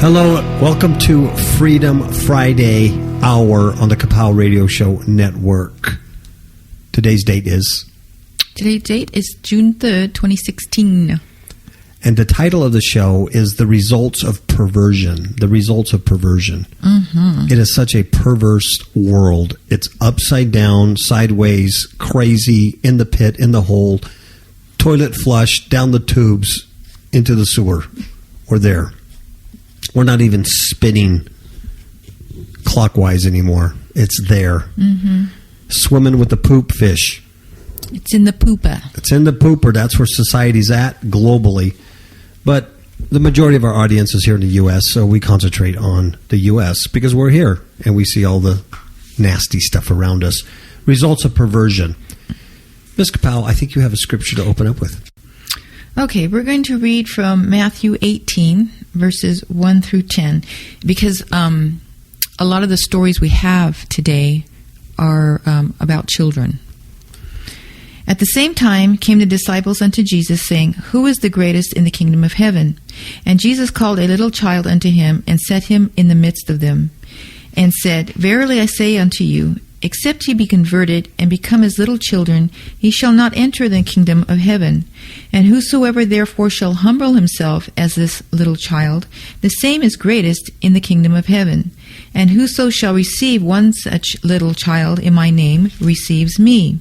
Hello, welcome to Freedom Friday Hour on the Kapow Radio Show Network. Today's date is June 3rd, 2016. And the title of the show is The Results of Perversion. The Results of Perversion. Mm-hmm. It is such a perverse world. It's upside down, sideways, crazy, in the pit, in the hole, toilet flush, down the tubes, into the sewer. We're there. We're not even spinning clockwise anymore. It's there. Mm-hmm. Swimming with the poop fish. It's in the pooper. It's in the pooper. That's where society's at globally. But the majority of our audience is here in the U.S., so we concentrate on the U.S. because we're here and we see all the nasty stuff around us. Results of perversion. Ms. Kapow, I think you have a scripture to open up with. Okay, we're going to read from Matthew 18, verses 1 through 10, because a lot of the stories we have today are about children. At the same time came the disciples unto Jesus, saying, Who is the greatest in the kingdom of heaven? And Jesus called a little child unto him, and set him in the midst of them, and said, Verily I say unto you, except ye be converted, and become as little children, ye shall not enter the kingdom of heaven. And whosoever therefore shall humble himself as this little child, the same is greatest in the kingdom of heaven. And whoso shall receive one such little child in my name receives me.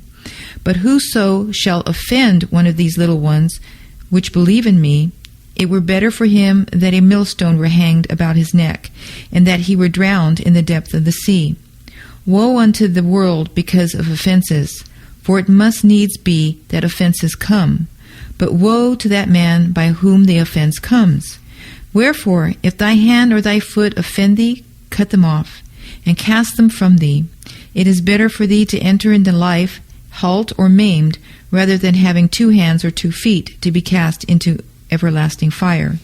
But whoso shall offend one of these little ones which believe in me, it were better for him that a millstone were hanged about his neck, and that he were drowned in the depth of the sea. Woe unto the world because of offenses, for it must needs be that offenses come. But woe to that man by whom the offense comes. Wherefore, if thy hand or thy foot offend thee, cut them off, and cast them from thee. It is better for thee to enter into life halt or maimed, rather than having 2 hands or 2 feet to be cast into everlasting fire.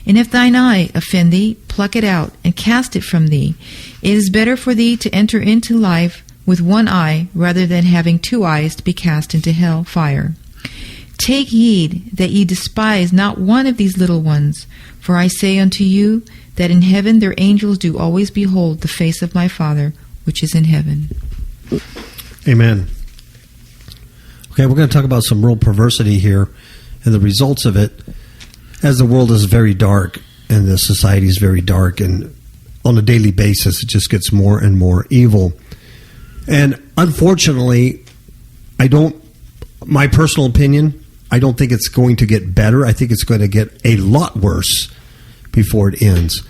And if thine eye offend thee, pluck it out, and cast it from thee. It is better for thee to enter into life with 1 eye, rather than having 2 eyes to be cast into hell fire. Take heed that ye despise not one of these little ones, for I say unto you, that in heaven their angels do always behold the face of my Father, which is in heaven. Amen. Okay, we're going to talk about some real perversity here and the results of it, as the world is very dark and the society is very dark, and on a daily basis it just gets more and more evil. And unfortunately, my personal opinion, I don't think it's going to get better. I think it's going to get a lot worse before it ends.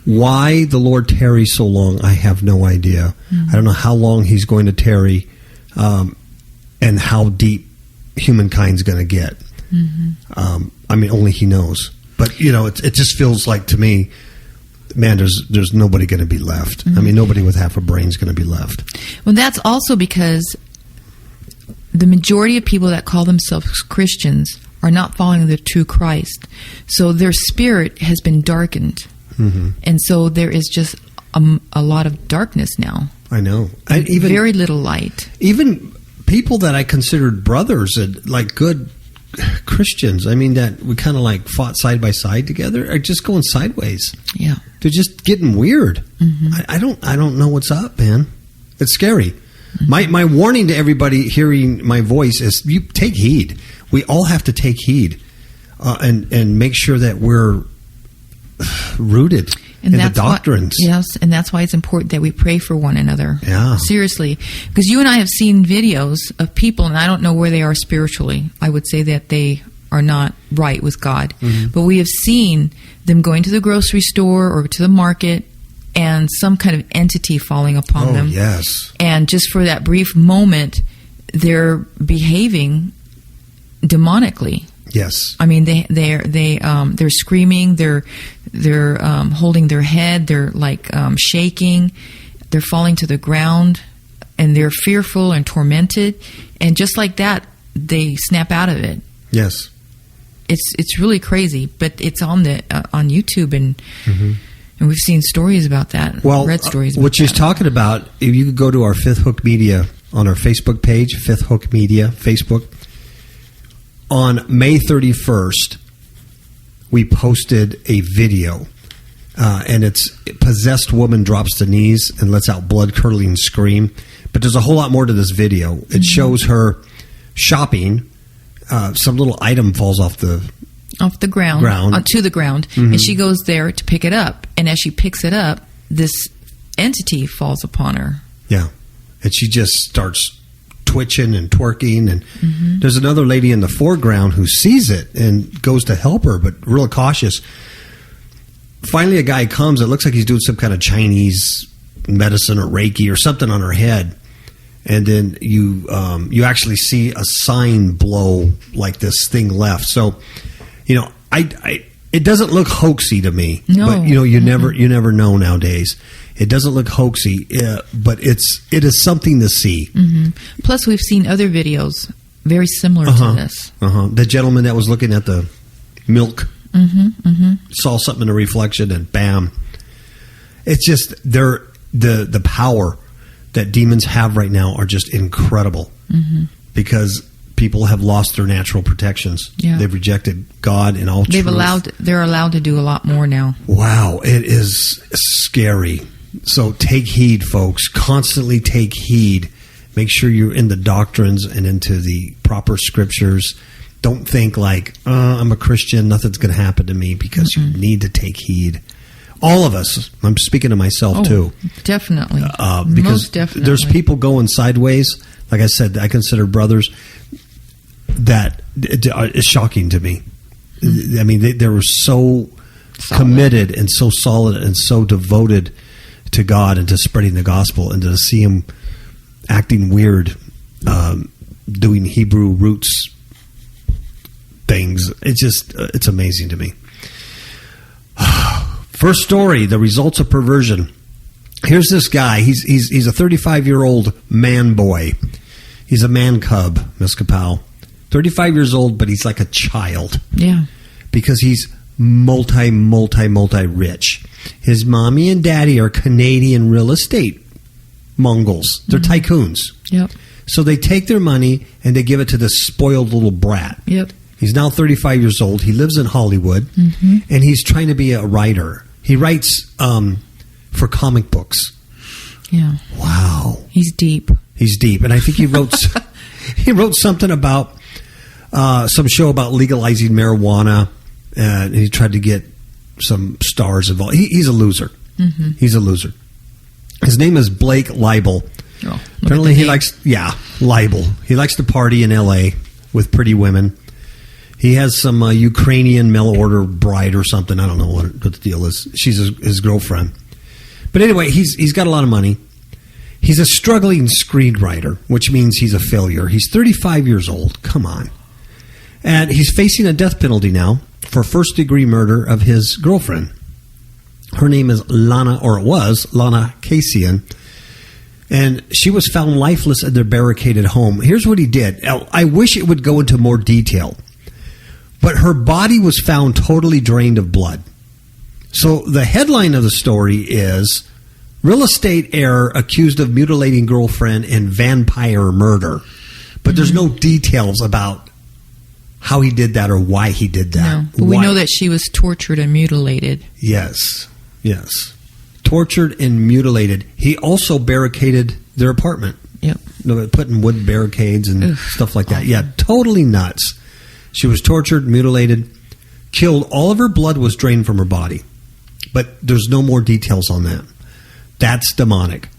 Why the Lord tarries so long, I have no idea. Mm-hmm. I don't know how long he's going to tarry, and how deep humankind's going to get. Mm-hmm. Only he knows. But, it just feels like to me, man, there's nobody going to be left. Mm-hmm. Nobody with half a brain is going to be left. Well, that's also because the majority of people that call themselves Christians are not following the true Christ. So their spirit has been darkened. Mm-hmm. And so there is just a lot of darkness now. I know. Very little light. Even people that I considered brothers and like good Christians, that we kind of fought side by side together, are just going sideways. Yeah, they're just getting weird. Mm-hmm. I don't know what's up, man. It's scary. Mm-hmm. My warning to everybody hearing my voice is: you take heed. We all have to take heed, and make sure that we're rooted in the doctrines. Yes, and that's why it's important that we pray for one another. Yeah. Seriously. Because you and I have seen videos of people, and I don't know where they are spiritually. I would say that they are not right with God. Mm-hmm. But we have seen them going to the grocery store or to the market, and some kind of entity falling upon them. Yes. And just for that brief moment, they're behaving demonically. Yes. They're screaming. They're holding their head. They're shaking. They're falling to the ground, and they're fearful and tormented. And just like that, they snap out of it. Yes. It's really crazy, but it's on YouTube, and and we've seen stories about that. Well, read stories. What she's talking about, if you could go to our Fifth Hook Media on our Facebook page, Fifth Hook Media Facebook. On May 31st, we posted a video and it's possessed woman drops to knees and lets out blood-curdling scream. But there's a whole lot more to this video. It shows her shopping. Some little item falls off the ground. To the ground, and she goes there to pick it up. And as she picks it up, this entity falls upon her. Yeah, and she just starts twitching and twerking. And there's another lady in the foreground who sees it and goes to help her, but real cautious. Finally, a guy comes. It looks like he's doing some kind of Chinese medicine or Reiki or something on her head. And then you actually see a sign blow like this thing left. So, it doesn't look hoaxy to me. No. But you never know nowadays. It doesn't look hoaxy, but it is something to see. Plus, we've seen other videos very similar to this. The gentleman that was looking at the milk saw something in a reflection, and bam! It's just the power that demons have right now are just incredible because people have lost their natural protections. Yeah. They've rejected God and all truth. They're allowed to do a lot more now. Wow, it is scary. So take heed, folks. Constantly take heed. Make sure you're in the doctrines and into the proper scriptures. Don't think like, I'm a Christian, nothing's going to happen to me, because you need to take heed. All of us. I'm speaking to myself, too. Definitely. Because most definitely. There's people going sideways. Like I said, I consider brothers. That is shocking to me. I mean, they were so committed and so solid and so devoted to God and to spreading the gospel, and to see them acting weird, doing Hebrew roots things. It's amazing to me. First story, the results of perversion. Here's this guy. He's a 35-year-old man boy. He's a man cub, Miss Kapow. 35 years old, but he's like a child. Yeah. Because he's multi rich. His mommy and daddy are Canadian real estate Mongols. They're tycoons. Yep. So they take their money and they give it to this spoiled little brat. Yep. He's now 35 years old. He lives in Hollywood, and he's trying to be a writer. He writes for comic books. Yeah. Wow. He's deep. And I think he wrote something about some show about legalizing marijuana, and he tried to get some stars involved. He's a loser. He's a loser. His name is Blake Leibel. Oh, apparently he likes, Leibel. He likes to party in L.A. with pretty women. He has some Ukrainian mail-order bride or something. I don't know what the deal is. She's his girlfriend. But anyway, he's got a lot of money. He's a struggling screenwriter, which means he's a failure. He's 35 years old. Come on. And he's facing a death penalty now for first-degree murder of his girlfriend. Her name is Lana Kasian. And she was found lifeless in their barricaded home. Here's what he did. Now, I wish it would go into more detail. But her body was found totally drained of blood. So the headline of the story is, real estate heir accused of mutilating girlfriend in vampire murder. But there's no details about how he did that or why he did that. No, but we know that she was tortured and mutilated. Yes. Tortured and mutilated. He also barricaded their apartment. Yep. Putting wood barricades and stuff like that. Awesome. Yeah, totally nuts. She was tortured, mutilated, killed. All of her blood was drained from her body. But there's no more details on that. That's demonic.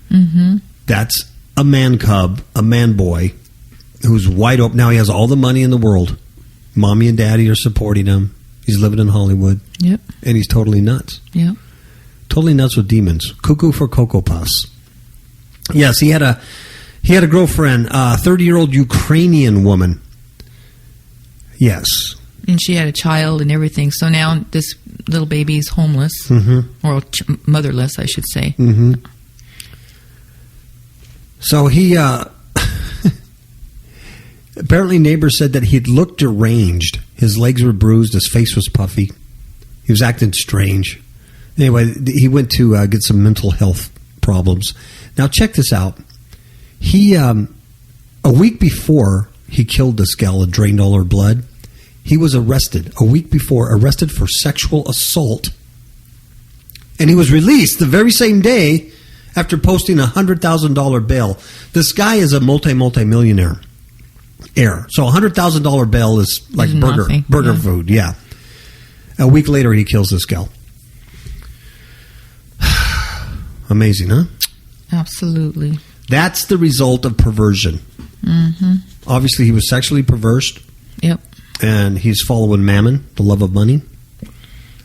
That's a man cub, a man boy, who's wide open. Now he has all the money in the world. Mommy and daddy are supporting him. He's living in Hollywood. Yep. And he's totally nuts. Yep. Totally nuts with demons. Cuckoo for Cocoa Puffs. Yes, he had a girlfriend, a 30-year-old Ukrainian woman. Yes. And she had a child and everything. So now this little baby is homeless. Or motherless, I should say. So he... apparently neighbors said that he'd looked deranged. His legs were bruised. His face was puffy. He was acting strange. Anyway, he went to get some mental health problems. Now, check this out. He, a week before he killed this gal and drained all her blood, he was arrested. A week before, arrested for sexual assault And he was released the very same day after posting a $100,000 bail. This guy is a multi-millionaire. So a $100,000 bail is like burger food. Yeah. A week later, he kills this gal. Amazing, huh? Absolutely. That's the result of perversion. Mm-hmm. Obviously, he was sexually perversed. Yep. And he's following mammon, the love of money.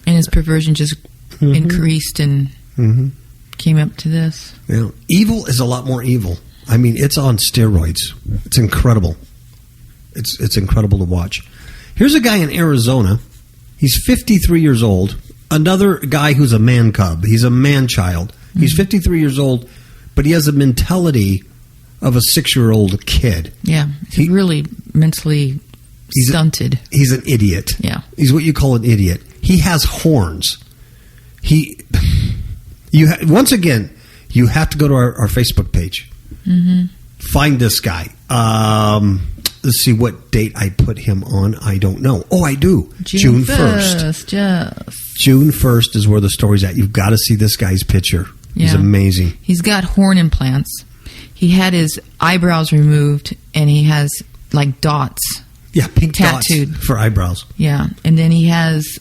And his perversion just increased and came up to this. Yeah. Evil is a lot more evil. I mean, it's on steroids. It's incredible. It's incredible to watch. Here's a guy in Arizona. He's 53 years old. Another guy who's a man cub. He's a man child. He's 53 years old, but he has a mentality of a 6-year-old kid. Yeah. He's really mentally stunted. He's an idiot. Yeah. He's what you call an idiot. He has horns. Once again, you have to go to our Facebook page. Mm-hmm. Find this guy. Let's see what date I put him on. I don't know. Oh, I do. June 1st. Yes. June 1st is where the story's at. You've got to see this guy's picture. Yeah. He's amazing. He's got horn implants. He had his eyebrows removed, and he has like dots. Yeah, pink tattooed dots for eyebrows. Yeah, and then he has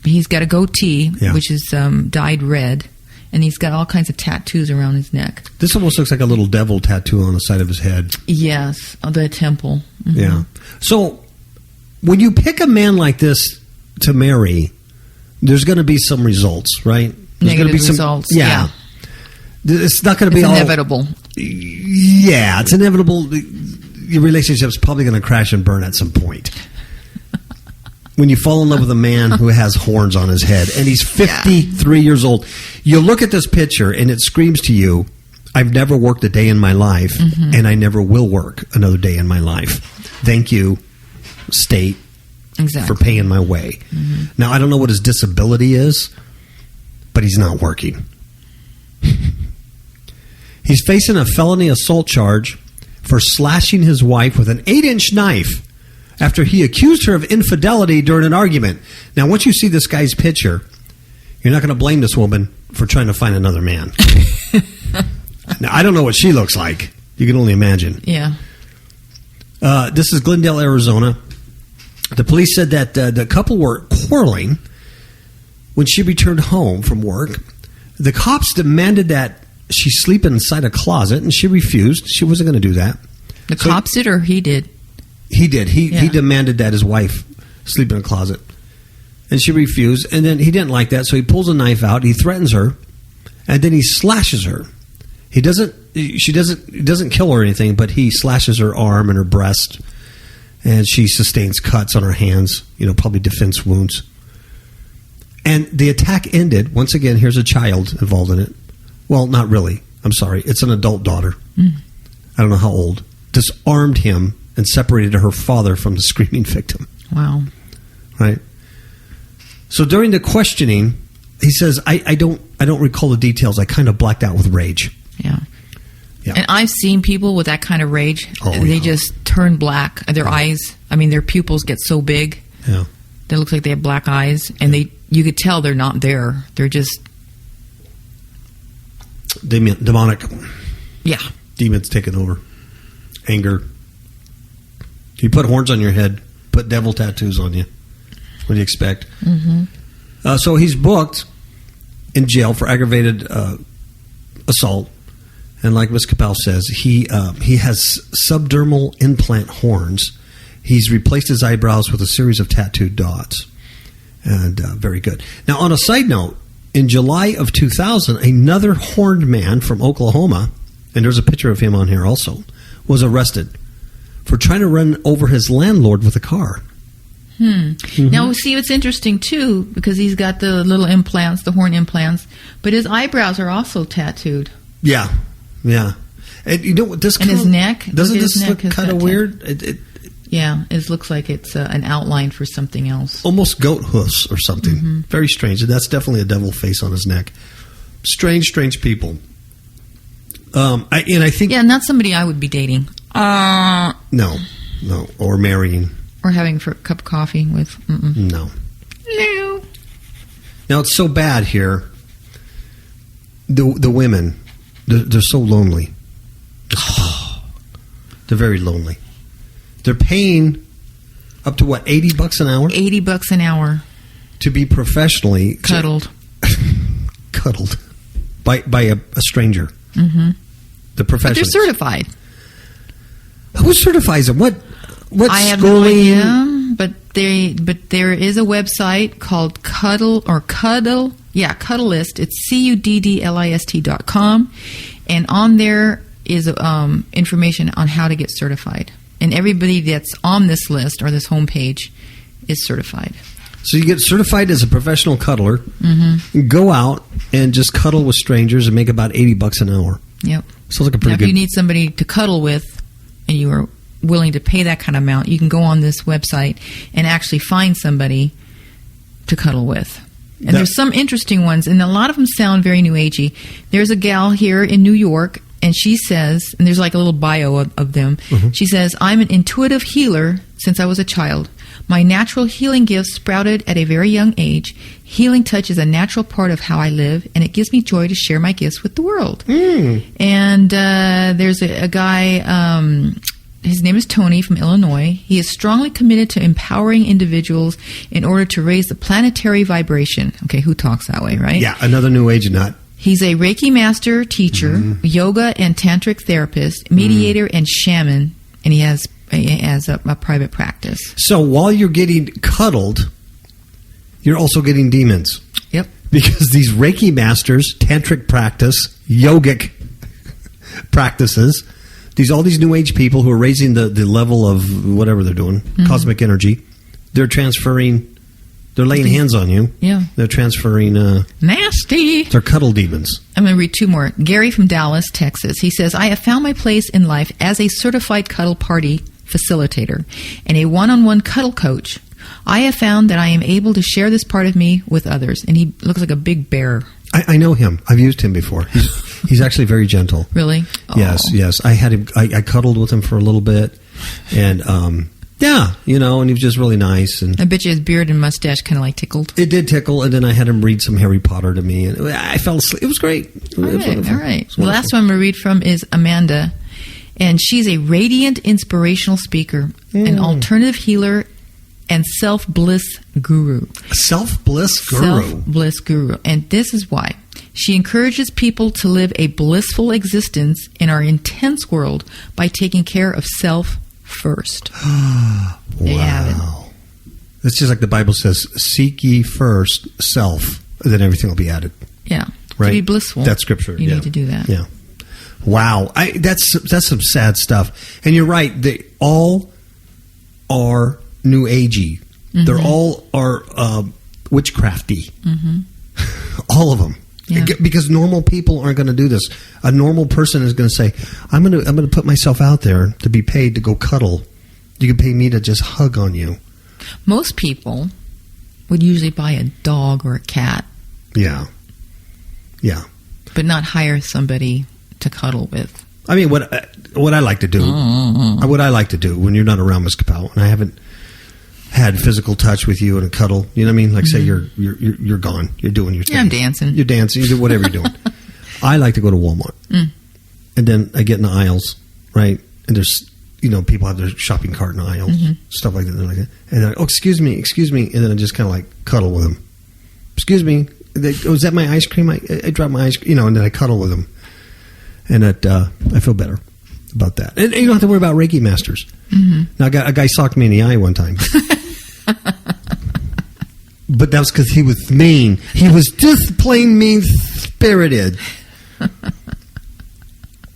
he's got a goatee, which is dyed red, and he's got all kinds of tattoos around his neck. This almost looks like a little devil tattoo on the side of his head. Yes, the temple. Mm-hmm. Yeah. So when you pick a man like this to marry, there's going to be some results, right? There's Negative results. Yeah. It's not going to be inevitable. Yeah, it's inevitable. Your relationship's probably going to crash and burn at some point. When you fall in love with a man who has horns on his head, and he's 53 years old, you look at this picture and it screams to you, I've never worked a day in my life, and I never will work another day in my life. Thank you, state, for paying my way. Mm-hmm. Now, I don't know what his disability is, but he's not working. He's facing a felony assault charge for slashing his wife with an 8-inch knife after he accused her of infidelity during an argument. Now, once you see this guy's picture, you're not going to blame this woman for trying to find another man. Now, I don't know what she looks like. You can only imagine. Yeah. This is Glendale, Arizona. The police said that the couple were quarreling when she returned home from work. The cops demanded that she sleep inside a closet, and she refused. She wasn't going to do that. The cops did, or he did? He did. He demanded that his wife sleep in a closet, and she refused. And then he didn't like that, so he pulls a knife out. He threatens her, and then he slashes her. He doesn't kill her or anything, but he slashes her arm and her breast, and she sustains cuts on her hands. Probably defense wounds. And the attack ended. Once again, here's a child involved in it. Well, not really. I'm sorry. It's an adult daughter. I don't know how old. Disarmed him and separated her father from the screaming victim. Wow. Right? So during the questioning, he says, I don't recall the details. I kind of blacked out with rage. Yeah. And I've seen people with that kind of rage. They just turn black. Their eyes, their pupils get so big. Yeah. They look like they have black eyes. And you could tell they're not there. They're just... demonic. Yeah. Demons taking over. Anger. You put horns on your head, put devil tattoos on you. What do you expect? Mm-hmm. So he's booked in jail for aggravated assault. And like Ms. Capel says, he has subdermal implant horns. He's replaced his eyebrows with a series of tattooed dots. And very good. Now, on a side note, in July of 2000, another horned man from Oklahoma, and there's a picture of him on here also, was arrested for trying to run over his landlord with a car. Mm-hmm. Now, see, it's interesting, too, because he's got the little implants, the horn implants, but his eyebrows are also tattooed. Yeah. And this and his neck. Doesn't this look kind of weird? It looks like it's an outline for something else. Almost goat hoofs or something. Mm-hmm. Very strange. And that's definitely a devil face on his neck. Strange people. I think... Yeah, not somebody I would be dating. No. Or marrying. Or having a cup of coffee with... No. Now, it's so bad here. The women, they're so lonely. They're very lonely. They're paying up to what, $80 an hour? $80 an hour to be professionally cuddled by a stranger. Mm-hmm. The professionals. But they're certified. Who certifies them? What I have schooling? no idea, but there is a website called Cuddlist. It's cuddlist.com, and on there is information on how to get certified. And everybody that's on this list or this homepage is certified. So you get certified as a professional cuddler, Mm-hmm. go out and just cuddle with strangers and make about $80 an hour. Yep. Sounds like a pretty now, good. If you need somebody to cuddle with, and you are willing to pay that kind of amount, you can go on this website and actually find somebody to cuddle with. And there's some interesting ones, and a lot of them sound very New Agey. There's a gal here in New York, and she says, and there's like a little bio of them. Mm-hmm. She says, I'm an intuitive healer since I was a child. My natural healing gifts sprouted at a very young age. Healing touch is a natural part of how I live, and it gives me joy to share my gifts with the world. And there's a guy, his name is Tony from Illinois. He is strongly committed to empowering individuals in order to raise the planetary vibration. Okay, who talks that way, right? Yeah, another New Age nut. He's a Reiki master, teacher, yoga and tantric therapist, mediator, and shaman, and he has a private practice. So while you're getting cuddled, you're also getting demons. Yep. Because these Reiki masters, tantric practice, yogic practices, all these New Age people who are raising the level of whatever they're doing, cosmic energy, they're transferring, they're laying hands on you. Yeah. They're transferring... nasty! They're cuddle demons. I'm going to read two more. Gary from Dallas, Texas. He says, I have found my place in life as a certified cuddle party facilitator and a one-on-one cuddle coach. I have found that I am able to share this part of me with others. And he looks like a big bear. I know him. I've used him before. He's actually very gentle. Really? Yes. I had him. I cuddled with him for a little bit, and and he was just really nice. And I bet you his beard and mustache kind of like tickled. It did tickle, and then I had him read some Harry Potter to me, and I fell asleep. It was great. All right. The last one I'm going to read from is Amanda, and she's a radiant, inspirational speaker, an alternative healer, and self-bliss guru. Self-bliss guru. Self-bliss guru. And this is why. She encourages people to live a blissful existence in our intense world by taking care of self first. There you have it. It's just like the Bible says, seek ye first self, and then everything will be added. Yeah. Right? To be blissful. That's scripture. You need to do that. Yeah. Wow. That's some sad stuff. And you're right. They all are New Agey. Mm-hmm. They're all are witchcrafty. Mm-hmm. All of them. Yeah. Because normal people aren't going to do this. A normal person is going to say, I'm going to put myself out there to be paid to go cuddle. You can pay me to just hug on you. Most people would usually buy a dog or a cat. Yeah. Yeah. But not hire somebody to cuddle with. I mean, what I like to do, what I like to do when you're not around, Ms. Capel, and I haven't had physical touch with you and a cuddle, you know what I mean? Like, say you're gone, you're doing your thing. Yeah, I'm dancing. You're dancing, you do whatever you're doing. I like to go to Walmart, and then I get in the aisles, right? And there's, people have their shopping cart in the aisles, stuff like that. And, and then, excuse me, and then I just kind of like cuddle with them. Excuse me, was that my ice cream? I dropped my ice cream, and then I cuddle with them, and I feel better about that. And you don't have to worry about Reiki masters. Now, a guy socked me in the eye one time. But that was because he was mean. He was just plain mean-spirited.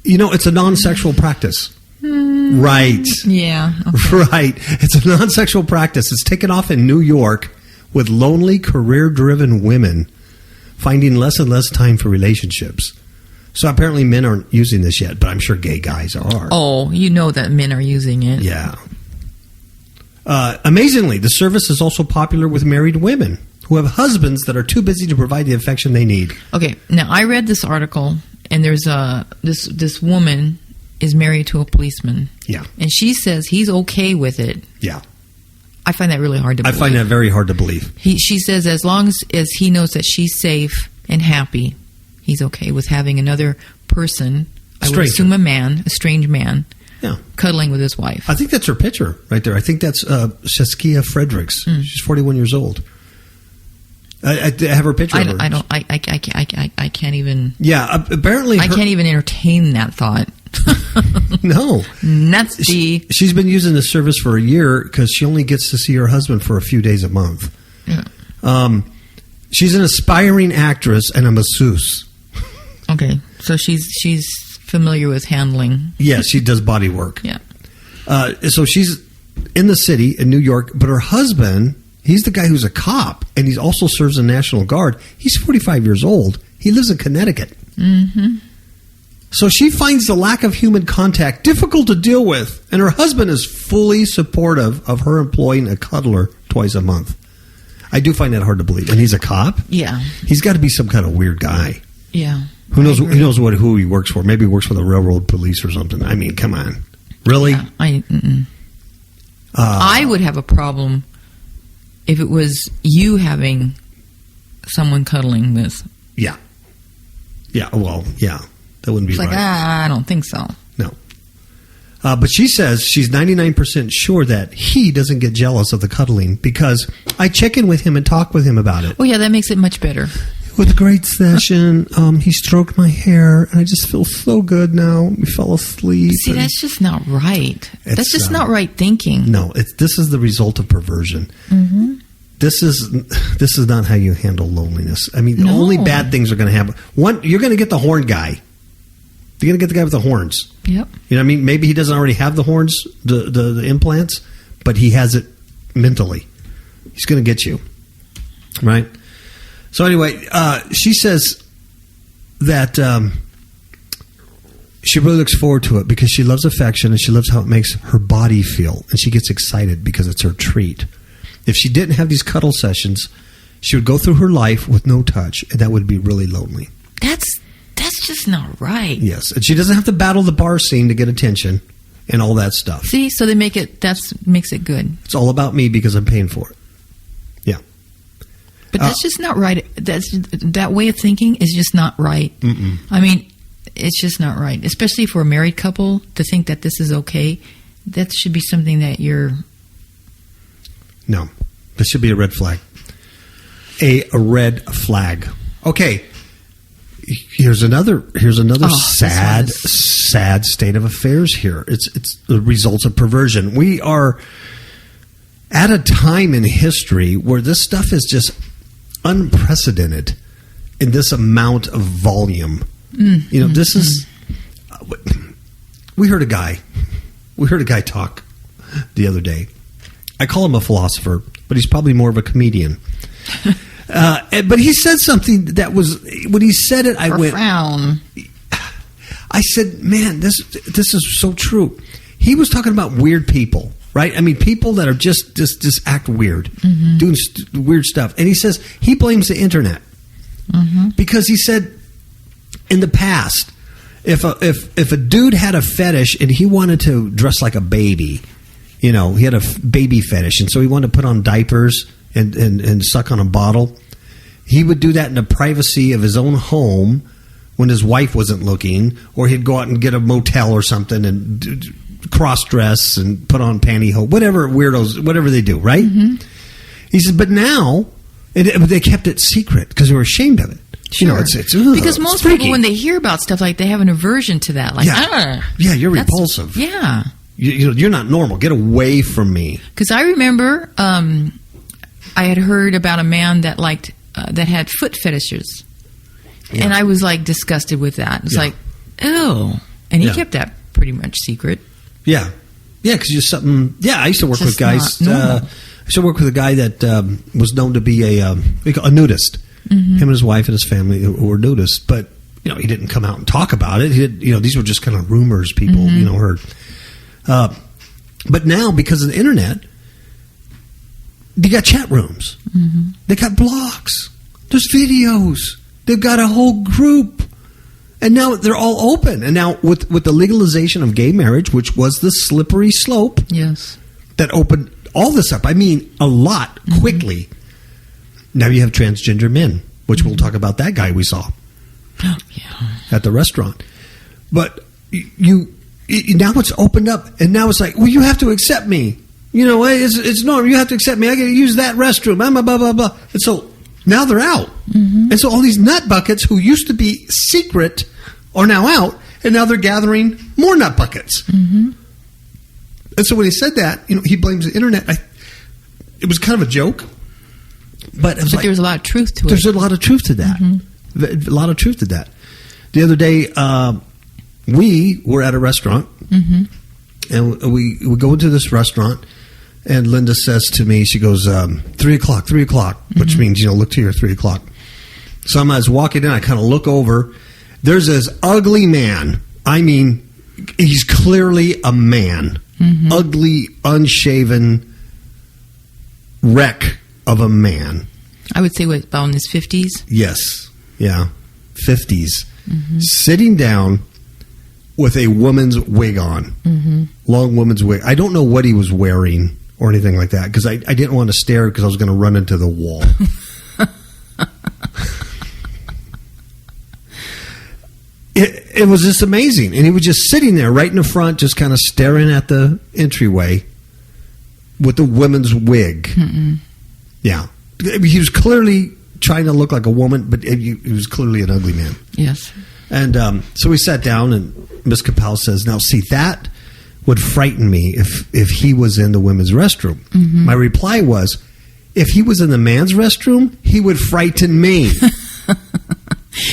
It's a non-sexual practice. Right. Yeah. Okay. Right. It's a non-sexual practice. It's taken off in New York with lonely, career-driven women finding less and less time for relationships. So apparently men aren't using this yet, but I'm sure gay guys are. Oh, you know that men are using it. Yeah. Amazingly, the service is also popular with married women who have husbands that are too busy to provide the affection they need. Okay, now I read this article, and there's this woman is married to a policeman. Yeah. And she says he's okay with it. Yeah. I find that really hard to believe. I find that very hard to believe. She says as long as he knows that she's safe and happy, he's okay with having another person, I would assume a strange man, cuddling with his wife. I think that's her picture right there. I think that's Saskia Fredericks. She's 41 years old. I have her picture. I can't even. Yeah, apparently I can't even entertain that thought. No, Nutsy. She's been using this service for a year because she only gets to see her husband for a few days a month. Yeah. She's an aspiring actress and a masseuse. Okay, so she's familiar with handling. Yeah, she does body work. Yeah. So she's in the city in New York, but her husband, he's the guy who's a cop, and he also serves in the National Guard. He's 45 years old. He lives in Connecticut. Mm-hmm. So she finds the lack of human contact difficult to deal with, and her husband is fully supportive of her employing a cuddler twice a month. I do find that hard to believe. And he's a cop? Yeah. He's got to be some kind of weird guy. Yeah. Who knows who he works for? Maybe he works for the railroad police or something. I mean, come on. Really? Yeah, I would have a problem if it was you having someone cuddling with. Yeah. Yeah, well, yeah. That wouldn't be it's right. Like, I don't think so. No. But she says she's 99% sure that he doesn't get jealous of the cuddling because I check in with him and talk with him about it. Oh, yeah, that makes it much better. It was a great session. He stroked my hair, and I just feel so good now. We fell asleep. See, that's just not right. That's just not right thinking. No, this is the result of perversion. Mm-hmm. This is not how you handle loneliness. I mean, the only bad things are going to happen. One, you're going to get the horn guy. You're going to get the guy with the horns. Yep. You know what I mean? Maybe he doesn't already have the horns, the implants, but he has it mentally. He's going to get you. Right? So anyway, she says that she really looks forward to it because she loves affection and she loves how it makes her body feel. And she gets excited because it's her treat. If she didn't have these cuddle sessions, she would go through her life with no touch, and that would be really lonely. That's just not right. Yes, and she doesn't have to battle the bar scene to get attention and all that stuff. See, so they makes it good. It's all about me because I'm paying for it. Yeah. But that's just not right. That way of thinking is just not right. Mm-mm. I mean, it's just not right. Especially for a married couple to think that this is okay. That should be something that you're... No. This should be a red flag. A red flag. Okay. Here's another sad state of affairs here. It's the results of perversion. We are at a time in history where this stuff is just unprecedented in this amount of volume. You know, this is... We heard a guy talk the other day. I call him a philosopher, but he's probably more of a comedian. But he said something that was... When he said it, I Profound. I said, man, this is so true. He was talking about weird people, right? I mean, people that are just act weird, doing weird stuff. And he says he blames the internet because he said in the past, if a dude had a fetish and he wanted to dress like a baby, you know, he had a baby fetish, and so he wanted to put on diapers and suck on a bottle, he would do that in the privacy of his own home when his wife wasn't looking, or he'd go out and get a motel or something and cross-dress and put on pantyhose, whatever they do, right? Mm-hmm. He says, but now, they kept it secret because they were ashamed of it. Sure. You know, it's because most people, when they hear about stuff like, they have an aversion to that. Like, you're repulsive. Yeah. You're not normal. Get away from me. Because I remember I had heard about a man that liked that had foot fetishes. Yeah. And I was like disgusted with that. It's like, oh. And he kept that pretty much secret. Yeah. Yeah, because you're something... Yeah, I used to work with guys... I used to work with a guy that was known to be a nudist. Mm-hmm. Him and his wife and his family were nudists. But, you know, he didn't come out and talk about it. These were just kind of rumors people, heard. But now, because of the internet, they got chat rooms. Mm-hmm. They got blogs. There's videos. They've got a whole group. And now they're all open. And now with the legalization of gay marriage, which was the slippery slope, yes, that opened all this up. I mean, a lot quickly. Now you have transgender men, which we'll talk about that guy we saw at the restaurant. But now it's opened up, and now it's like, well, you have to accept me. You know, it's normal. You have to accept me. I got to use that restroom. I'm a blah, blah, blah. And so now they're out. And so all these nut buckets who used to be secret are now out, and now they're gathering more nut buckets. And so when he said that, he blames the internet. It was kind of a joke, but it was there was a lot of truth to it. There's a lot of truth to that. A lot of truth to that. The other day, we were at a restaurant, and we go into this restaurant, and Linda says to me, she goes, 3 o'clock, which means, look to your 3 o'clock. So I was walking in, I kind of look over. There's this ugly man. I mean, he's clearly a man. Ugly, unshaven wreck of a man. I would say about in his 50s. Yes. Yeah. 50s. Sitting down with a woman's wig on. Long woman's wig. I don't know what he was wearing or anything like that, because I didn't want to stare because I was going to run into the wall. It was just amazing. And he was just sitting there right in the front, just kind of staring at the entryway with the woman's wig. Yeah. He was clearly trying to look like a woman, but he was clearly an ugly man. Yes. And so we sat down, and Miss Capel says, now, see, that would frighten me if he was in the women's restroom. My reply was, if he was in the man's restroom, he would frighten me.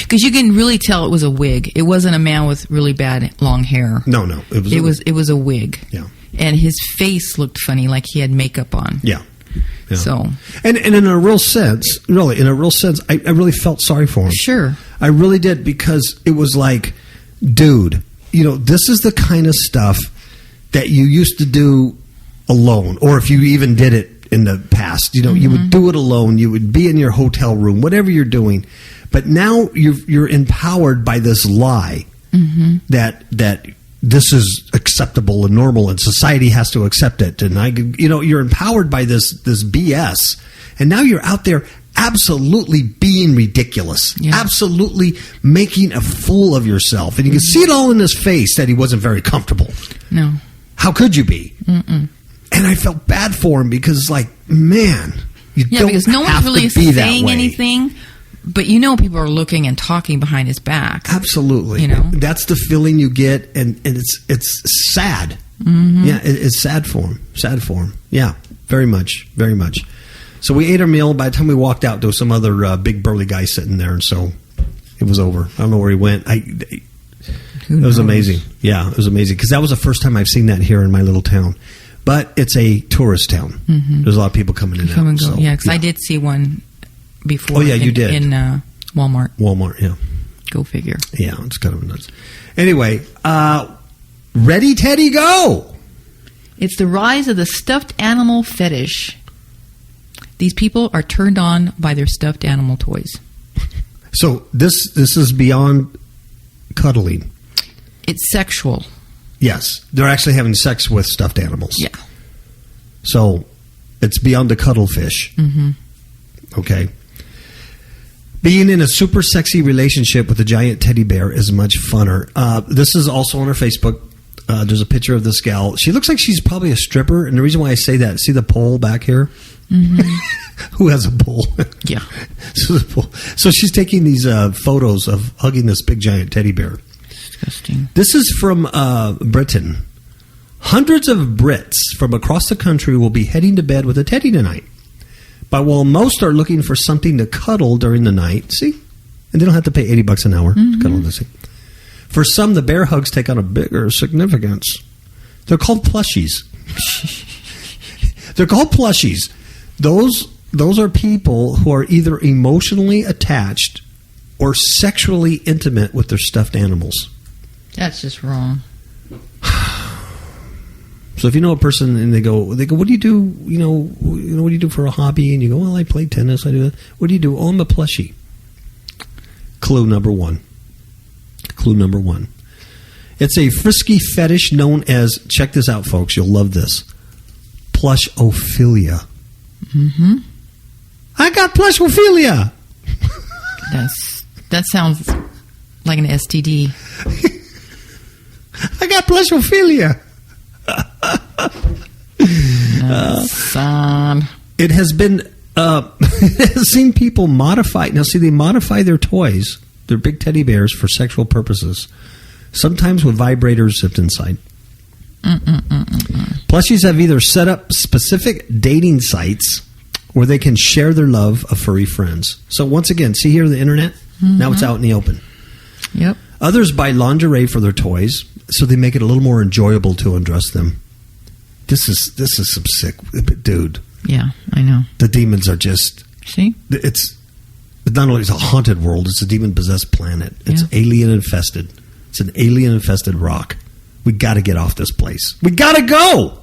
Because you can really tell it was a wig. It wasn't a man with really bad long hair. No. It was a wig. Yeah. And his face looked funny, like he had makeup on. Yeah. So, and in a real sense, I really felt sorry for him. Sure. I really did, because it was like, dude, this is the kind of stuff that you used to do alone, or if you even did it in the past, you would do it alone. You would be in your hotel room, whatever you're doing. But now you're empowered by this lie that this is acceptable and normal, and society has to accept it. And you're empowered by this BS, and now you're out there absolutely being ridiculous, absolutely making a fool of yourself, and you can see it all in his face that he wasn't very comfortable. No, how could you be? And I felt bad for him, because, like, man, you don't because no have one's really to be saying that way. anything. But people are looking and talking behind his back. Absolutely. That's the feeling you get, and it's sad. Yeah, it's sad for him. Yeah, very much. So we ate our meal. By the time we walked out, there was some other big burly guy sitting there, and so it was over. I don't know where he went. It was amazing. Yeah, it was amazing, because that was the first time I've seen that here in my little town. But it's a tourist town. There's a lot of people coming in. Come and go. Because I did see one before. Oh, yeah, you did. In Walmart. Walmart, yeah. Go figure. Yeah, it's kind of nuts. Anyway, ready, Teddy, go! It's the rise of the stuffed animal fetish. These people are turned on by their stuffed animal toys. So this is beyond cuddling. It's sexual. Yes. They're actually having sex with stuffed animals. Yeah. So it's beyond the cuddlefish. Okay. Being in a super sexy relationship with a giant teddy bear is much funner. This is also on her Facebook. There's a picture of this gal. She looks like she's probably a stripper. And the reason why I say that, see the pole back here? Who has a pole? Yeah. So she's taking these photos of hugging this big giant teddy bear. Disgusting. This is from Britain. Hundreds of Brits from across the country will be heading to bed with a teddy tonight. But while most are looking for something to cuddle during the night, see? And they don't have to pay $80 an hour to cuddle this thing. For some, the bear hugs take on a bigger significance. They're called plushies. They're called plushies. Those are people who are either emotionally attached or sexually intimate with their stuffed animals. That's just wrong. So if you know a person and they go, what do you do? What do you do for a hobby? And you go, well, I play tennis. I do that. What do you do? Oh, I'm a plushie. Clue number one. It's a frisky fetish known as, check this out, folks. You'll love this. plushophilia. Mm-hmm. I got plushophilia. That sounds like an STD. I got plushophilia. Sad. It has been it has seen people modify. Now, see, they modify their toys, their big teddy bears, for sexual purposes. Sometimes with vibrators zipped inside. Plushies have either set up specific dating sites where they can share their love of furry friends. So once again, see here the internet? Mm-hmm. Now it's out in the open. Yep. Others buy lingerie for their toys, so they make it a little more enjoyable to undress them. This is some sick, dude. Yeah, I know. The demons are just... See? It's not only it's a haunted world, it's a demon-possessed planet. It's alien-infested. It's an alien-infested rock. We got to get off this place. We got to go!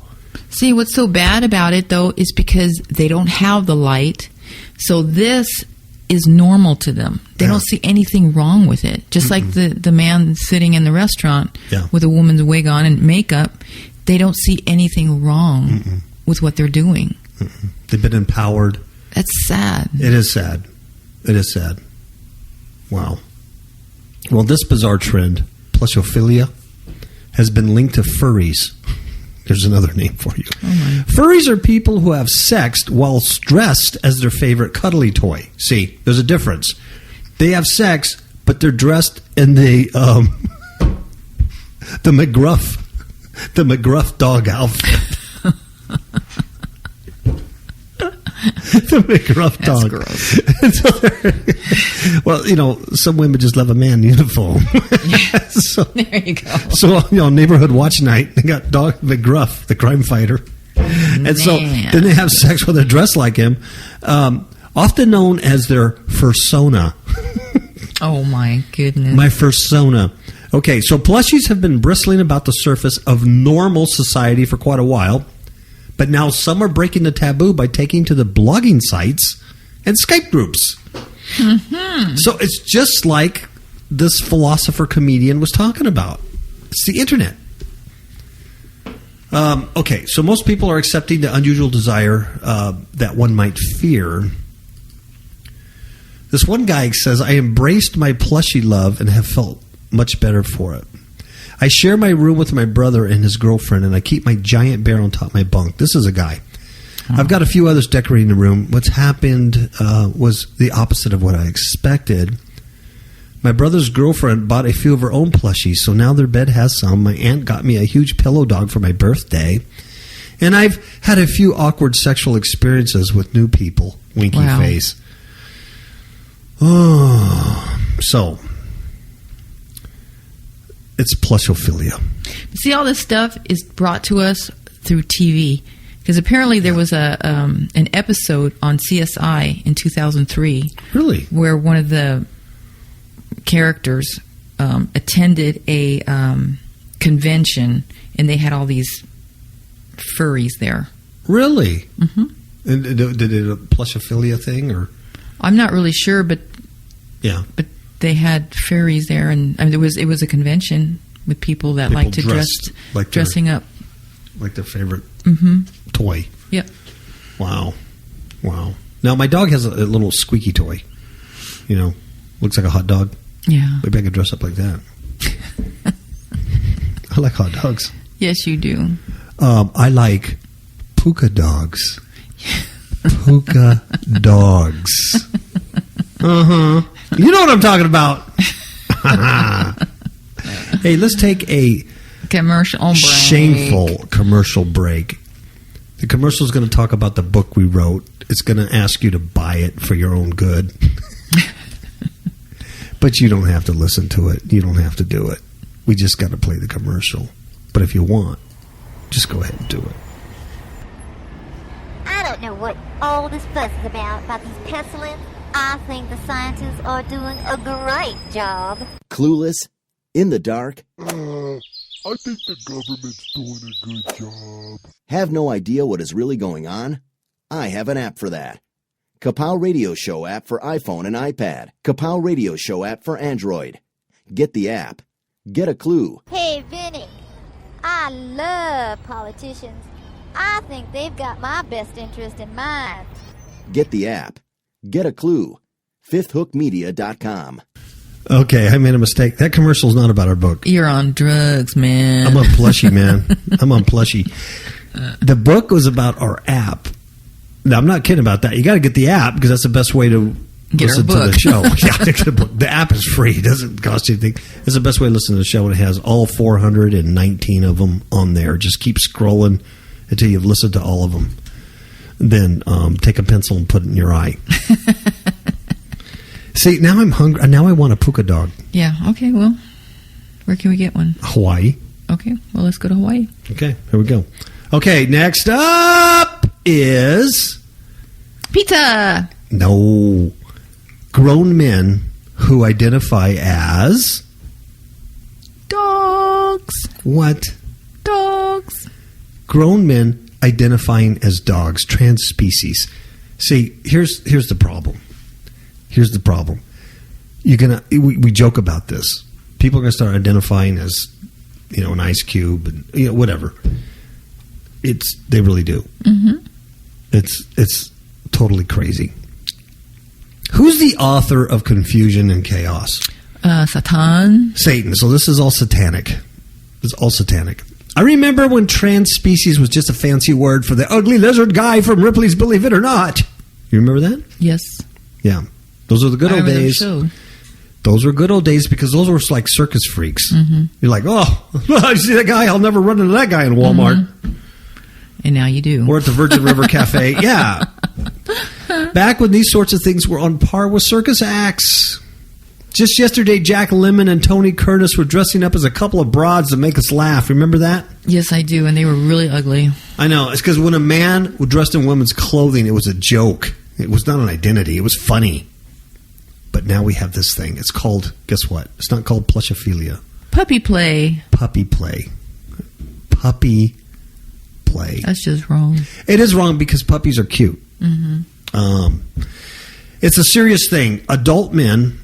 See, what's so bad about it, though, is because they don't have the light. So this is normal to them. They don't see anything wrong with it. Just like the man sitting in the restaurant with a woman's wig on and makeup, they don't see anything wrong with what they're doing. They've been empowered. That's sad. It is sad. It is sad. Wow. Well, this bizarre trend, plushophilia, has been linked to furries. There's another name for you. Oh, furries are people who have sex whilst dressed as their favorite cuddly toy. See, there's a difference. They have sex, but they're dressed in the McGruff dog outfit. The McGruff dog. That's gross. Well, some women just love a man in uniform. So, there you go. So, neighborhood watch night, they got dog McGruff, the crime fighter. And so then they have sex where they're dressed like him, often known as their fursona. Oh, my goodness. My fursona. Okay, so plushies have been bristling about the surface of normal society for quite a while. But now some are breaking the taboo by taking to the blogging sites and Skype groups. Mm-hmm. So it's just like this philosopher comedian was talking about. It's the internet. Okay, so most people are accepting the unusual desire that one might fear. This one guy says, I embraced my plushie love and have felt much better for it. I share my room with my brother and his girlfriend, and I keep my giant bear on top of my bunk. This is a guy. I've got a few others decorating the room. What's happened was the opposite of what I expected. My brother's girlfriend bought a few of her own plushies, so now their bed has some. My aunt got me a huge pillow dog for my birthday. And I've had a few awkward sexual experiences with new people. Winky face. Oh, so... It's plushophilia. See, all this stuff is brought to us through TV. Because apparently there was an episode on CSI in 2003. Really? Where one of the characters attended a convention, and they had all these furries there. Really? Mm-hmm. And did it a plushophilia thing? Or I'm not really sure, but... Yeah. But they had furries there, and it was a convention with people that like to dressing up like their favorite toy. Yep. Wow. Now my dog has a little squeaky toy. Looks like a hot dog. Yeah. Maybe I could dress up like that. I like hot dogs. Yes, you do. I like puka dogs. Puka dogs. You know what I'm talking about. Hey, let's take a shameful commercial break. The commercial is going to talk about the book we wrote. It's going to ask you to buy it for your own good. But you don't have to listen to it. You don't have to do it. We just got to play the commercial. But if you want, just go ahead and do it. I don't know what all this fuss is about these pestilence. I think the scientists are doing a great job. Clueless? In the dark? I think the government's doing a good job. Have no idea what is really going on? I have an app for that. Kapow Radio Show app for iPhone and iPad. Kapow Radio Show app for Android. Get the app. Get a clue. Hey, Vinny. I love politicians. I think they've got my best interest in mind. Get the app. Get a clue. FifthHookMedia.com. Okay, I made a mistake. That commercial's not about our book. You're on drugs, man. I'm on Plushie, man. I'm on Plushie. The book was about our app. Now, I'm not kidding about that. You got to get the app because that's the best way to listen to the show. Yeah, get the book. The app is free. It doesn't cost you anything. It's the best way to listen to the show, and it has all 419 of them on there. Just keep scrolling until you've listened to all of them. Then take a pencil and put it in your eye. See, now I'm hungry. Now I want a puka dog. Yeah, okay, well, where can we get one? Hawaii. Okay, well, let's go to Hawaii. Okay, here we go. Okay, next up is... Pizza! No. Grown men who identify as... Dogs! What? Dogs! Grown men identifying as dogs, trans species. See, here's the problem. Here's the problem. We joke about this. People are going to start identifying as, an ice cube and whatever. They really do. Mm-hmm. It's totally crazy. Who's the author of Confusion and Chaos? Satan. Satan. So this is all satanic. It's all satanic. I remember when trans species was just a fancy word for the ugly lizard guy from Ripley's Believe It or Not. You remember that? Yes. Yeah. Those are the good old days. Show. Those were good old days because those were like circus freaks. Mm-hmm. You're like, oh, I see that guy. I'll never run into that guy in Walmart. Mm-hmm. And now you do. Or at the Virgin River Cafe. Yeah. Back when these sorts of things were on par with circus acts. Just yesterday, Jack Lemmon and Tony Curtis were dressing up as a couple of broads to make us laugh. Remember that? Yes, I do. And they were really ugly. I know. It's because when a man was dressed in women's clothing, it was a joke. It was not an identity. It was funny. But now we have this thing. It's called, guess what? It's not called plushophilia. Puppy play. Puppy play. Puppy play. That's just wrong. It is wrong because puppies are cute. Mm-hmm. It's a serious thing. Adult men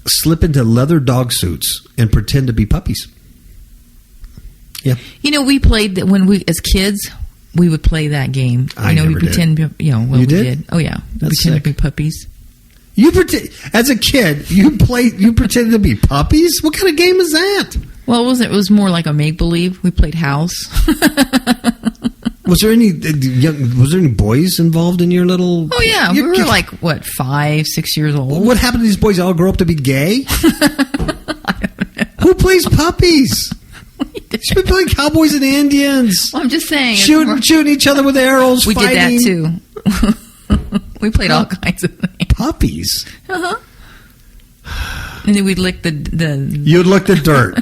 slip into leather dog suits and pretend to be puppies. Yeah. We played that when as kids. We would play that game. I never we pretend. did. We did. Oh yeah, we That's pretend sick. to be puppies. You pretend as a kid. You pretended to be puppies. What kind of game is that? Well, it was more like a make believe. We played house. Was there any boys involved in your little? Oh yeah, we were like 5, 6 years old. What happened to these boys? All grow up to be gay? I don't know. Who plays puppies? You should be playing cowboys and Indians. Well, I'm just saying, shooting each other with arrows. We fighting. did that too. We played all kinds of things. Puppies. Uh-huh. And then we'd lick the. You'd lick the dirt.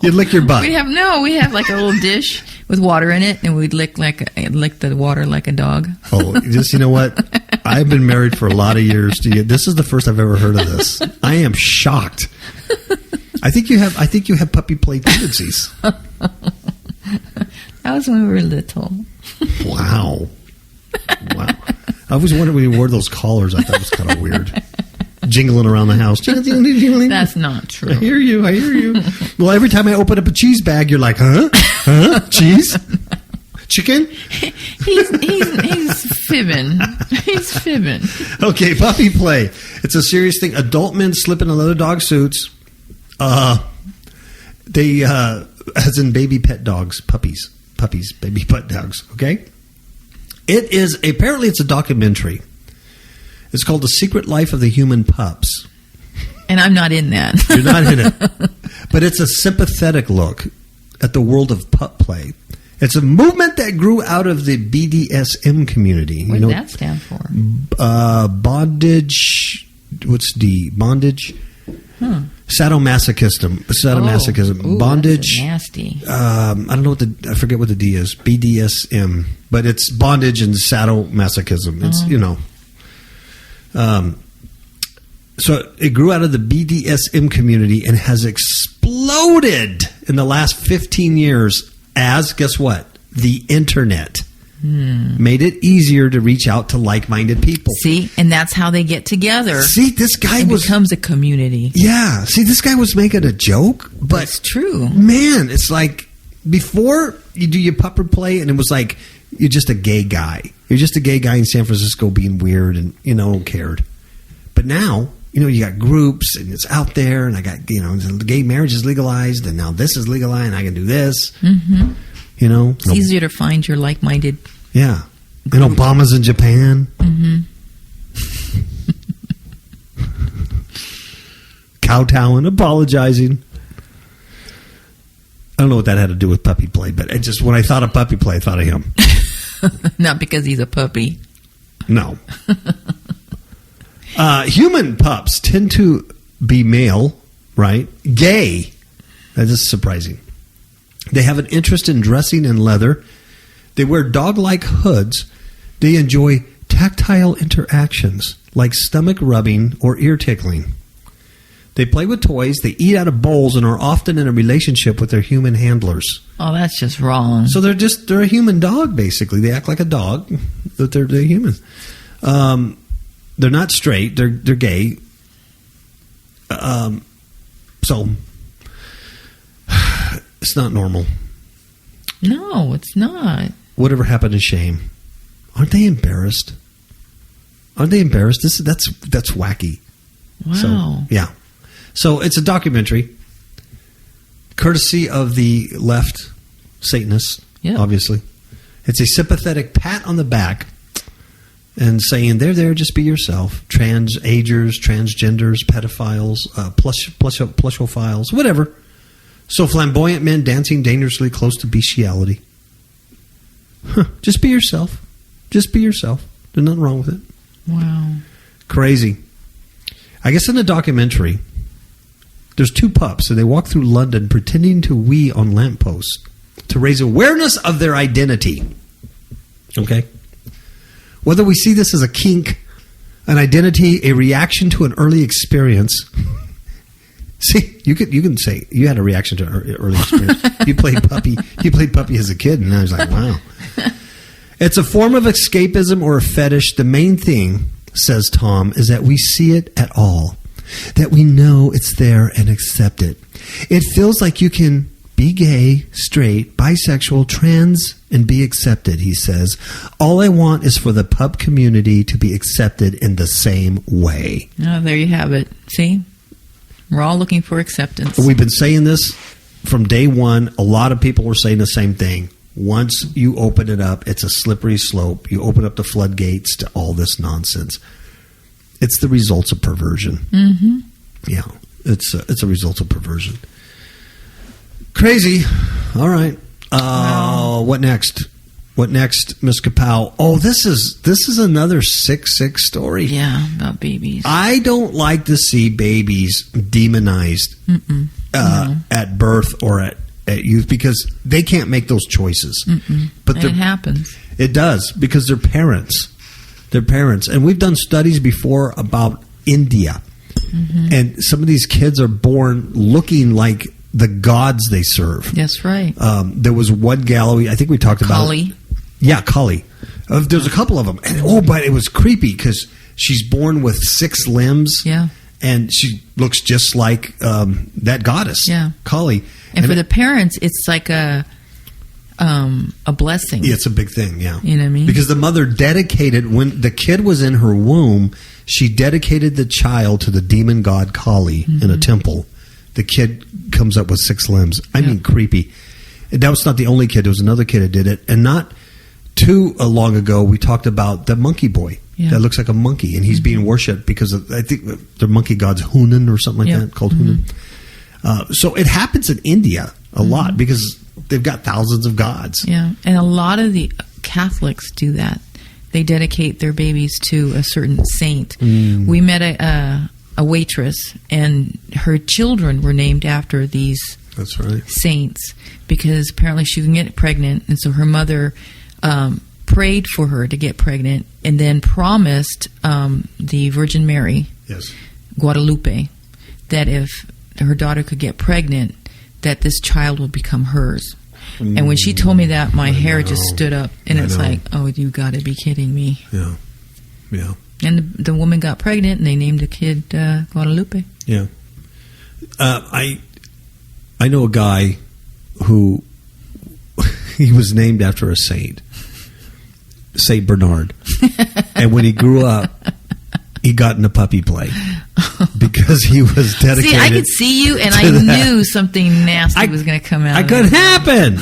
You'd lick your butt. We have like a little dish with water in it, and we'd lick the water like a dog. Oh, just, you know what? I've been married for a lot of years. This is the first I've ever heard of this. I am shocked. I think you have puppy play tendencies. That was when we were little. Wow. I always wondered when you wore those collars. I thought it was kind of weird. Jingling around the house. That's not true. I hear you. Well, every time I open up a cheese bag, you're like, huh? Cheese? Chicken? He's fibbing. He's fibbing. Okay, puppy play. It's a serious thing. Adult men slip into leather dog suits. They, as in baby pet dogs, puppies, baby pet dogs. Okay. Apparently it's a documentary. It's called The Secret Life of the Human Pups. And I'm not in that. You're not in it. But it's a sympathetic look at the world of pup play. It's a movement that grew out of the BDSM community. What does that stand for? Bondage. What's D? Bondage? Sadomasochism. Ooh, Bondage. That's nasty. I don't know I forget what the D is. BDSM. But it's bondage and sadomasochism. It's, so it grew out of the BDSM community and has exploded in the last 15 years as, guess what? The internet made it easier to reach out to like-minded people. See, and that's how they get together. See, this guy becomes a community. Yeah. See, this guy was making a joke, but it's true. Man, it's like before you do your pupper play, and it was like you're just a gay guy. You're just a gay guy in San Francisco being weird, and no one cared. But now, you got groups, and it's out there, and I got, the gay marriage is legalized, and now this is legalized, and I can do this. Mm-hmm. It's No, easier to find your like-minded. yeah. And Obama's in Japan. Mm-hmm. Kowtowing, apologizing. I don't know what that had to do with puppy play, but when I thought of puppy play, I thought of him. Not because he's a puppy. No. Human pups tend to be male, right? Gay. That is surprising. They have an interest in dressing in leather. They wear dog-like hoods. They enjoy tactile interactions like stomach rubbing or ear tickling. They play with toys. They eat out of bowls and are often in a relationship with their human handlers. Oh, that's just wrong. So they're a human dog, basically. They act like a dog, but they're human. They're not straight. They're gay. So it's not normal. No, it's not. Whatever happened to shame? Aren't they embarrassed? Aren't they embarrassed? That's wacky. Wow. So, yeah. So it's a documentary, courtesy of the left Satanists, obviously. It's a sympathetic pat on the back and saying, there, just be yourself. Trans-agers, transgenders, pedophiles, plushophiles, whatever. So flamboyant men dancing dangerously close to bestiality. Just be yourself. Just be yourself. There's nothing wrong with it. Wow. Crazy. I guess in the documentary, there's two pups, and they walk through London pretending to wee on lampposts to raise awareness of their identity. Okay? Whether we see this as a kink, an identity, a reaction to an early experience. See, you can say you had a reaction to an early experience. You played puppy as a kid, and I was like, wow. It's a form of escapism or a fetish. The main thing, says Tom, is that we see it at all. That we know it's there and accept it. It feels like you can be gay, straight, bisexual, trans, and be accepted, he says. All I want is for the pup community to be accepted in the same way. Oh, there you have it. See? We're all looking for acceptance. We've been saying this from day one. A lot of people were saying the same thing. Once you open it up, it's a slippery slope. You open up the floodgates to all this nonsense. It's the results of perversion. Mm-hmm. Yeah, it's a result of perversion. Crazy. All right. Wow. What next? What next, Miss Kapow? Oh, this is another sick story. Yeah, about babies. I don't like to see babies demonized at birth or at youth because they can't make those choices. But it happens. It does because they're parents. They're parents. And we've done studies before about India. And some of these kids are born looking like the gods they serve. That's right. There was one gal, I think we talked about. Kali. Yeah, Kali. There's a couple of them. And, but it was creepy because she's born with 6 limbs. Yeah. And she looks just like that goddess, Kali. And for the parents, it's like a blessing. Yeah, it's a big thing, yeah. You know what I mean? Because the mother dedicated, when the kid was in her womb, she dedicated the child to the demon god Kali in a temple. The kid comes up with 6 limbs. I mean, creepy. And that was not the only kid. There was another kid that did it. And not too long ago, we talked about the monkey boy that looks like a monkey. And he's being worshipped because of, I think their monkey god's Hunan or something like that, called Hunan. So it happens in India a lot because they've got thousands of gods. Yeah, and a lot of the Catholics do that. They dedicate their babies to a certain saint. We met a waitress, and her children were named after these saints because apparently she can get pregnant, and so her mother prayed for her to get pregnant and then promised the Virgin Mary, Guadalupe, that if her daughter could get pregnant, that this child would become hers. And when she told me that, my hair just stood up, and it's like, oh, you got to be kidding me. Yeah. And the woman got pregnant, and they named the kid Guadalupe. Yeah. I know a guy who He was named after a saint, Saint Bernard. And when he grew up, he got into puppy play because he was dedicated. See, I could see you, and I knew something nasty was going to come out. It couldn't happen.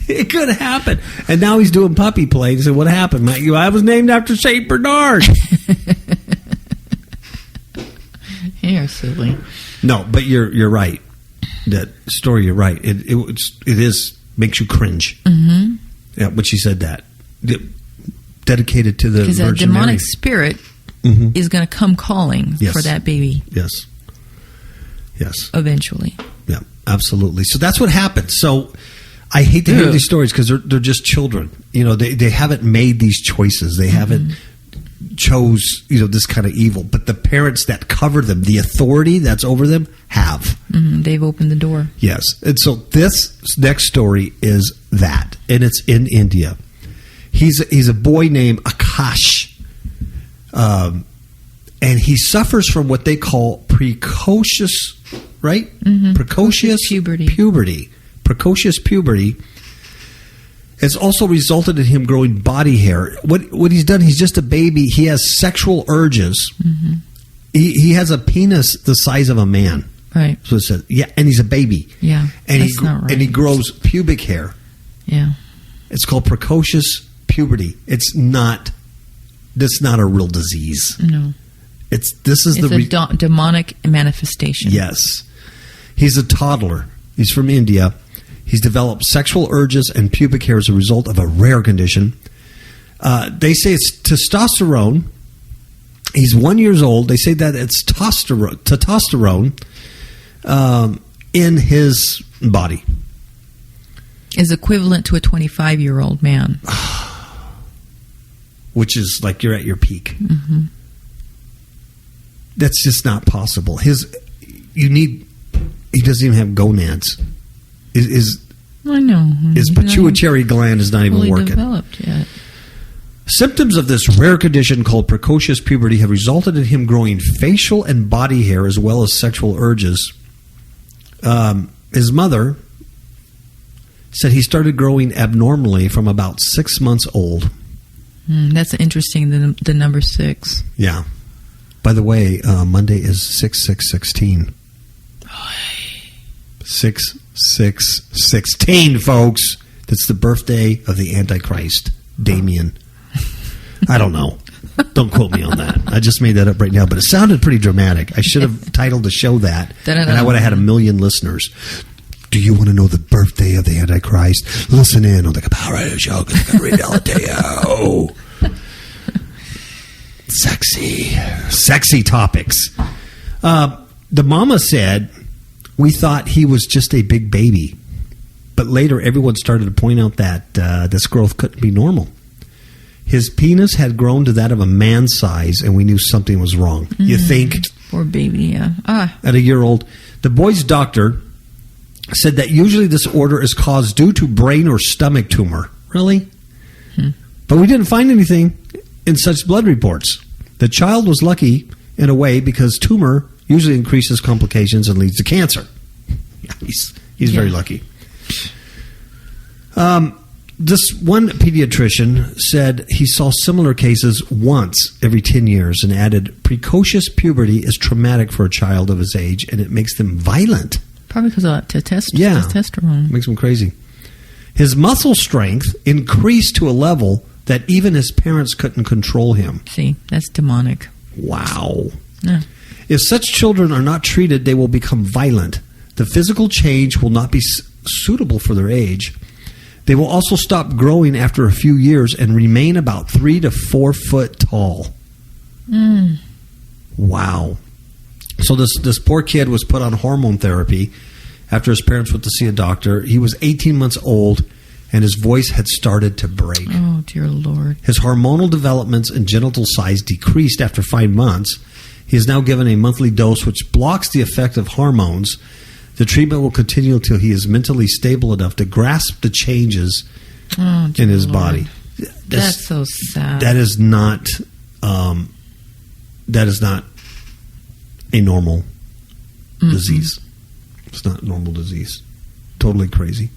It could happen. And now he's doing puppy play. He said, "What happened? I was named after Saint Bernard." You're silly. No, but you're right. That story, you're right. It makes you cringe. Mm-hmm. Yeah, when she said that, dedicated to the Virgin Mary. Because a demonic spirit is going to come calling for that baby. Yes. Eventually. Yeah, absolutely. So that's what happened. So I hate to hear these stories because they're just children. You know, they haven't made these choices. They haven't chose, this kind of evil. But the parents that cover them, the authority that's over them, have. Mm-hmm. They've opened the door. Yes. And so this next story is that. And it's in India. He's a boy named Akash. And he suffers from what they call precocious, right? Mm-hmm. Precocious puberty. Precocious puberty. It's also resulted in him growing body hair. What he's done, he's just a baby. He has sexual urges. Mm-hmm. He has a penis the size of a man. Right. So it says, and he's a baby. Yeah, and that's not right. And he grows pubic hair. Yeah. It's called precocious puberty. That's not a real disease. No. It's a demonic manifestation. Yes. He's a toddler. He's from India. He's developed sexual urges and pubic hair as a result of a rare condition. They say it's testosterone. He's 1 year old. They say that it's testosterone in his body. Is equivalent to a 25-year-old man. Which is like you're at your peak. Mm-hmm. That's just not possible. He doesn't even have gonads. I know. His pituitary gland is not even fully working. Developed yet. Symptoms of this rare condition called precocious puberty have resulted in him growing facial and body hair as well as sexual urges. His mother said he started growing abnormally from about 6 months old. That's interesting, the number 6. Yeah. By the way, Monday is 6/6/16. 6/6/16, folks. That's the birthday of the Antichrist, Damien. I don't know. Don't quote me on that. I just made that up right now, but it sounded pretty dramatic. I should have titled the show that, and I would have had 1 million listeners. Do you want to know the birthday of the Antichrist? Listen in on the Kapow Radio Show because I'm going to read it all to you. Sexy topics. The mama said, we thought he was just a big baby. But later, everyone started to point out that this growth couldn't be normal. His penis had grown to that of a man's size, and we knew something was wrong. Mm-hmm. You think? Poor baby, yeah. At a year old. The boy's doctor said that usually this order is caused due to brain or stomach tumor. Really? But we didn't find anything in such blood reports. The child was lucky in a way because tumor usually increases complications and leads to cancer. He's very lucky. This one pediatrician said he saw similar cases once every 10 years and added, precocious puberty is traumatic for a child of his age and it makes them violent. Probably because of testosterone. Makes him crazy. His muscle strength increased to a level that even his parents couldn't control him. See, that's demonic. Wow. Yeah. If such children are not treated, they will become violent. The physical change will not be suitable for their age. They will also stop growing after a few years and remain about 3 to 4 foot tall. Wow. So this poor kid was put on hormone therapy after his parents went to see a doctor. He was 18 months old, and his voice had started to break. Oh, dear Lord. His hormonal developments and genital size decreased after 5 months. He is now given a monthly dose which blocks the effect of hormones. The treatment will continue until he is mentally stable enough to grasp the changes in his body. That's so sad. That is not a normal disease. It's not a normal disease. Totally crazy.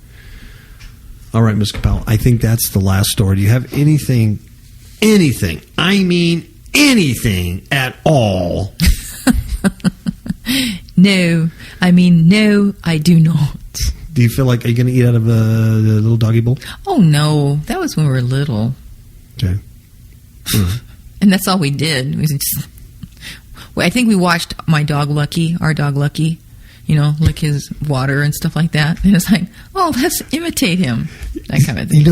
All right, Ms. Capel, I think that's the last story. Do you have anything, I mean anything at all? No, I do not. Do you feel like, are you going to eat out of the little doggy bowl? Oh, no. That was when we were little. Okay. And that's all we did. We just, I think we watched our dog Lucky, lick his water and stuff like that. And it's like, oh, let's imitate him. That kind of thing.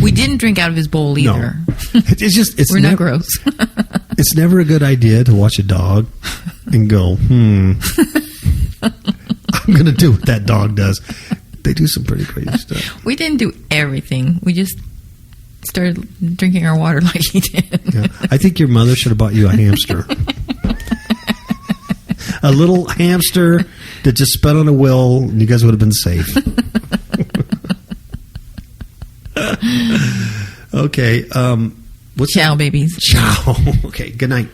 We didn't drink out of his bowl either. No. It's we're not gross. It's never a good idea to watch a dog and go, I'm going to do what that dog does. They do some pretty crazy stuff. We didn't do everything. We just started drinking our water like he did. Yeah. I think your mother should have bought you a hamster. A little hamster that just spun on a wheel, and you guys would have been safe. Okay. Ciao, babies. Ciao. Okay, good night.